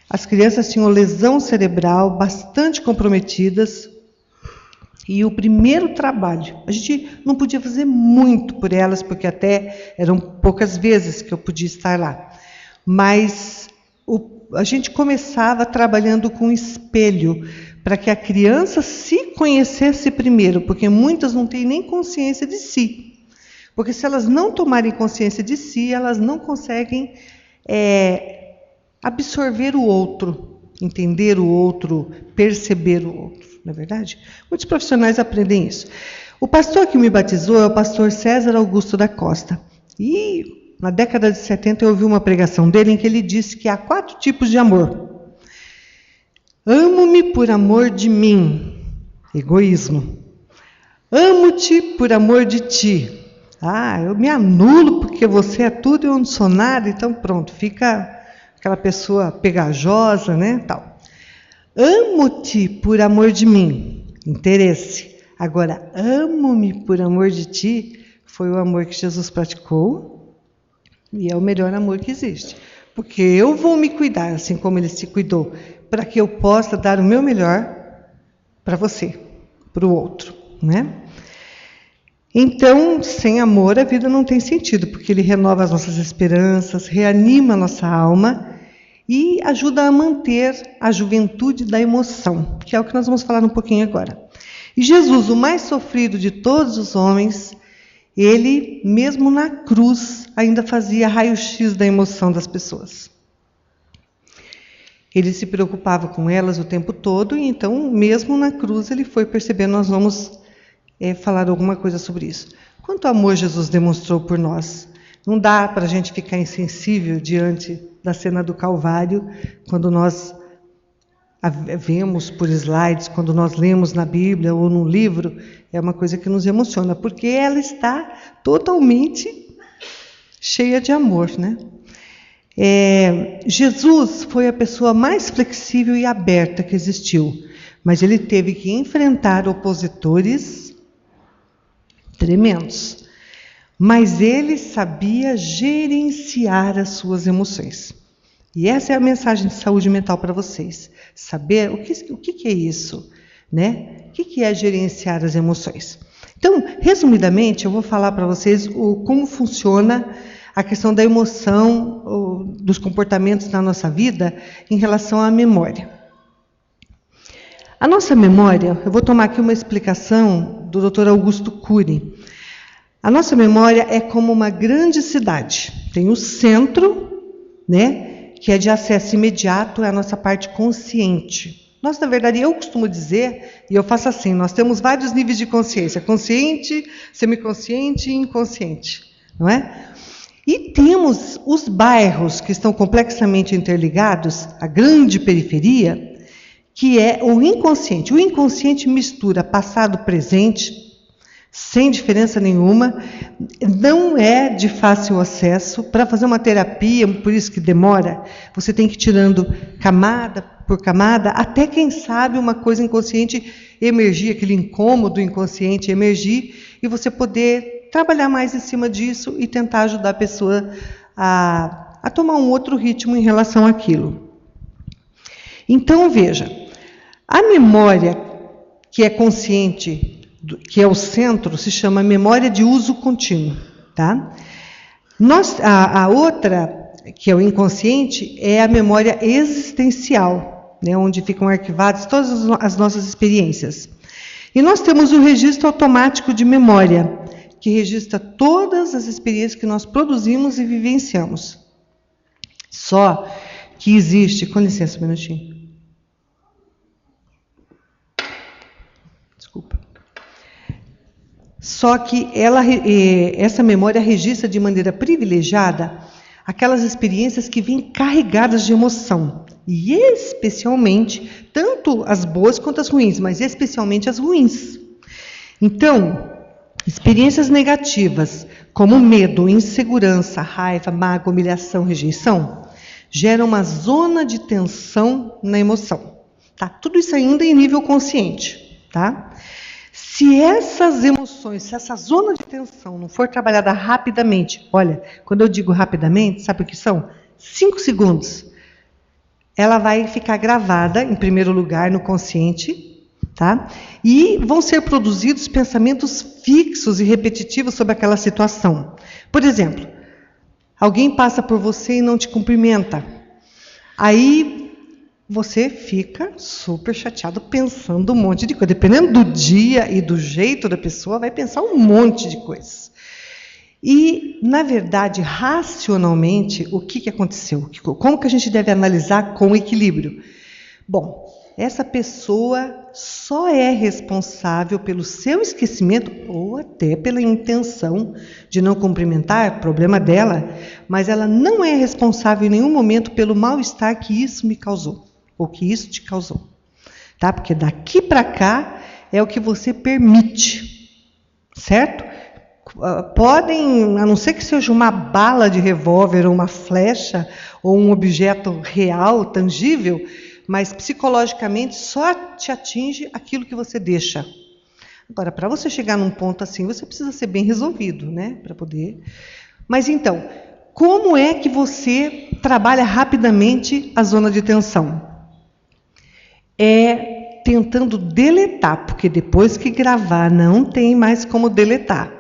As crianças tinham lesão cerebral, bastante comprometidas. E o primeiro trabalho, a gente não podia fazer muito por elas, porque até eram poucas vezes que eu podia estar lá. Mas a gente começava trabalhando com espelho, para que a criança se conhecesse primeiro, porque muitas não têm nem consciência de si. Porque se elas não tomarem consciência de si, elas não conseguem absorver o outro, entender o outro, perceber o outro. Não é verdade? Muitos profissionais aprendem isso. O pastor que me batizou é o pastor César Augusto da Costa. E na década de 70 eu ouvi uma pregação dele em que ele disse que há 4 tipos de amor. Amo-me por amor de mim, egoísmo. Amo-te por amor de ti. Eu me anulo porque você é tudo e eu não sou nada, então pronto, fica aquela pessoa pegajosa, né, tal. Amo-te por amor de mim, interesse. Agora, amo-me por amor de ti, foi o amor que Jesus praticou e é o melhor amor que existe. Porque eu vou me cuidar, assim como ele se cuidou, para que eu possa dar o meu melhor para você, para o outro, né? Então, sem amor, a vida não tem sentido, porque ele renova as nossas esperanças, reanima a nossa alma e ajuda a manter a juventude da emoção, que é o que nós vamos falar um pouquinho agora. E Jesus, o mais sofrido de todos os homens, ele, mesmo na cruz, ainda fazia raio-x da emoção das pessoas. Ele se preocupava com elas o tempo todo, e então, mesmo na cruz, ele foi percebendo. Nós vamos falar alguma coisa sobre isso. Quanto amor Jesus demonstrou por nós. Não dá para a gente ficar insensível diante da cena do Calvário, quando nós a vemos por slides, quando nós lemos na Bíblia ou no livro, é uma coisa que nos emociona, porque ela está totalmente cheia de amor, né? Jesus foi a pessoa mais flexível e aberta que existiu, mas ele teve que enfrentar opositores tremendos. Mas ele sabia gerenciar as suas emoções. E essa é a mensagem de saúde mental para vocês. Saber o que é isso, né? O que é gerenciar as emoções? Então, resumidamente, eu vou falar para vocês como funciona a questão da emoção, dos comportamentos na nossa vida em relação à memória. A nossa memória, eu vou tomar aqui uma explicação do Dr. Augusto Cury. A nossa memória é como uma grande cidade. Tem o centro, né, que é de acesso imediato, é a nossa parte consciente. Nós, na verdade, eu costumo dizer, e eu faço assim, nós temos vários níveis de consciência, consciente, semiconsciente e inconsciente, não é? E temos os bairros que estão complexamente interligados, a grande periferia, que é o inconsciente. O inconsciente mistura passado, presente, sem diferença nenhuma, não é de fácil acesso. Para fazer uma terapia, por isso que demora, você tem que ir tirando camada por camada, até quem sabe uma coisa inconsciente emergir, aquele incômodo inconsciente emergir, e você poder trabalhar mais em cima disso e tentar ajudar a pessoa a tomar um outro ritmo em relação àquilo. Então, veja, a memória que é consciente, que é o centro, se chama memória de uso contínuo, tá? A outra, que é o inconsciente, é a memória existencial, né, onde ficam arquivadas todas as nossas experiências. E nós temos o registro automático de memória, que registra todas as experiências que nós produzimos e vivenciamos. Só que existe, com licença um minutinho. Desculpa. Só que essa memória registra de maneira privilegiada aquelas experiências que vêm carregadas de emoção. E especialmente, tanto as boas quanto as ruins, mas especialmente as ruins. Então, experiências negativas, como medo, insegurança, raiva, mágoa, humilhação, rejeição, geram uma zona de tensão na emoção. Tá? Tudo isso ainda em nível consciente. Tá? Se essas emoções, se essa zona de tensão não for trabalhada rapidamente, olha, quando eu digo rapidamente, sabe o que são? 5 segundos. ela vai ficar gravada, em primeiro lugar, no consciente, tá? E vão ser produzidos pensamentos fixos e repetitivos sobre aquela situação. Por exemplo, alguém passa por você e não te cumprimenta. Aí você fica super chateado pensando um monte de coisa. Dependendo do dia e do jeito da pessoa, vai pensar um monte de coisas. E, na verdade, racionalmente, o que aconteceu? Como que a gente deve analisar com equilíbrio? Bom, essa pessoa só é responsável pelo seu esquecimento ou até pela intenção de não cumprimentar, problema dela, mas ela não é responsável em nenhum momento pelo mal-estar que isso me causou, ou que isso te causou. Tá? Porque daqui para cá é o que você permite, certo? Podem, a não ser que seja uma bala de revólver, ou uma flecha, ou um objeto real, tangível, mas psicologicamente só te atinge aquilo que você deixa. Agora, para você chegar num ponto assim, você precisa ser bem resolvido, né? Para poder. Mas então, como é que você trabalha rapidamente a zona de tensão? É tentando deletar, porque depois que gravar não tem mais como deletar.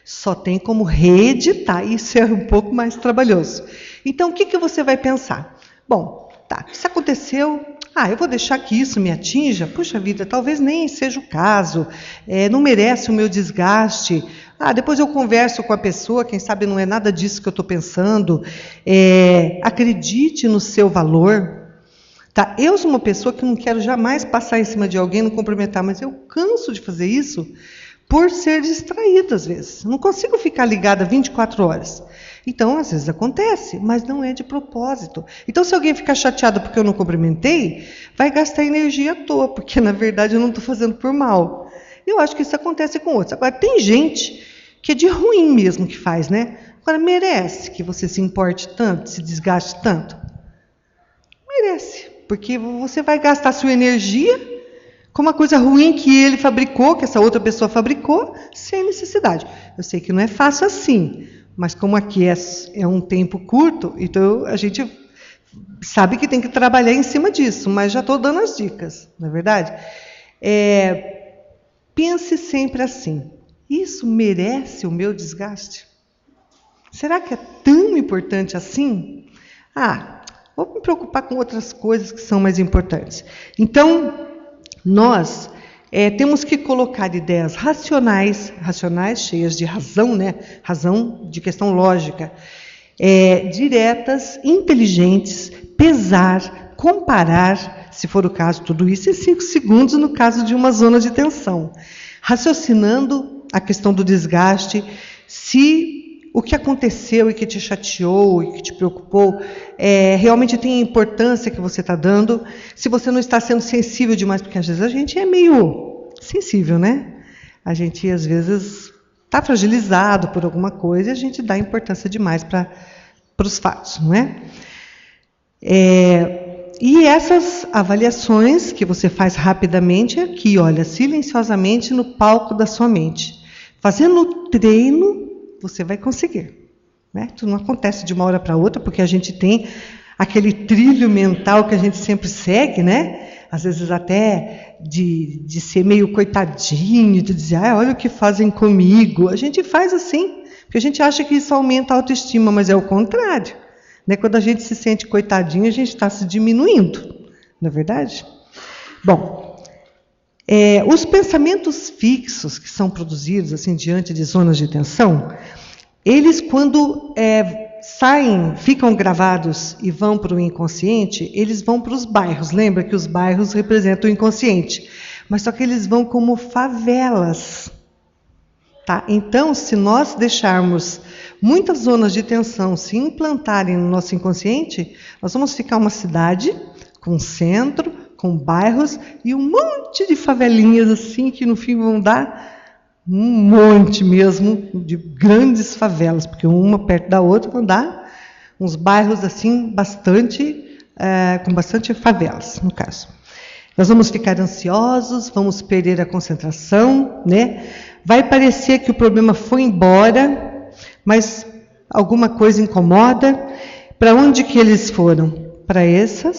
Só tem como reeditar, isso é um pouco mais trabalhoso. Então, o que você vai pensar? Bom, tá, isso aconteceu, eu vou deixar que isso me atinja? Puxa vida, talvez nem seja o caso, não merece o meu desgaste. Depois eu converso com a pessoa, quem sabe não é nada disso que eu estou pensando. Acredite no seu valor. Tá? Eu sou uma pessoa que não quero jamais passar em cima de alguém, não cumprimentar, mas eu canso de fazer isso, por ser distraída às vezes. Não consigo ficar ligada 24 horas. Então, às vezes acontece, mas não é de propósito. Então, se alguém ficar chateado porque eu não cumprimentei, vai gastar energia à toa, porque, na verdade, eu não estou fazendo por mal. Eu acho que isso acontece com outros. Agora, tem gente que é de ruim mesmo que faz, né? Agora, merece que você se importe tanto, se desgaste tanto? Merece, porque você vai gastar sua energia com uma coisa ruim que ele fabricou, que essa outra pessoa fabricou, sem necessidade. Eu sei que não é fácil assim, mas como aqui é um tempo curto, então a gente sabe que tem que trabalhar em cima disso, mas já estou dando as dicas, não é verdade? Pense sempre assim, isso merece o meu desgaste? Será que é tão importante assim? Vou me preocupar com outras coisas que são mais importantes. Então, nós temos que colocar ideias racionais, cheias de razão, né? Razão de questão lógica, diretas, inteligentes, pesar, comparar, se for o caso, tudo isso em 5 segundos no caso de uma zona de tensão. Raciocinando a questão do desgaste, se o que aconteceu e que te chateou e que te preocupou realmente tem a importância que você está dando, se você não está sendo sensível demais, porque às vezes a gente é meio sensível, né? A gente às vezes está fragilizado por alguma coisa e a gente dá importância demais para os fatos, não é? E essas avaliações que você faz rapidamente aqui, olha, silenciosamente no palco da sua mente. Fazendo o treino, você vai conseguir. Né? Isso não acontece de uma hora para outra, porque a gente tem aquele trilho mental que a gente sempre segue, né? Às vezes até de ser meio coitadinho, de dizer, olha o que fazem comigo. A gente faz assim, porque a gente acha que isso aumenta a autoestima, mas é o contrário. Né? Quando a gente se sente coitadinho, a gente está se diminuindo. Não é verdade? Bom, os pensamentos fixos que são produzidos assim diante de zonas de tensão, eles quando saem, ficam gravados e vão para o inconsciente, eles vão para os bairros. Lembra que os bairros representam o inconsciente, mas só que eles vão como favelas. Tá? Então, se nós deixarmos muitas zonas de tensão se implantarem no nosso inconsciente, nós vamos ficar uma cidade com centro, com bairros e um monte de favelinhas assim, que no fim vão dar um monte mesmo de grandes favelas, porque uma perto da outra vão dar uns bairros assim com bastante favelas, no caso. Nós vamos ficar ansiosos, vamos perder a concentração, né? Vai parecer que o problema foi embora, mas alguma coisa incomoda. Para onde que eles foram? Para essas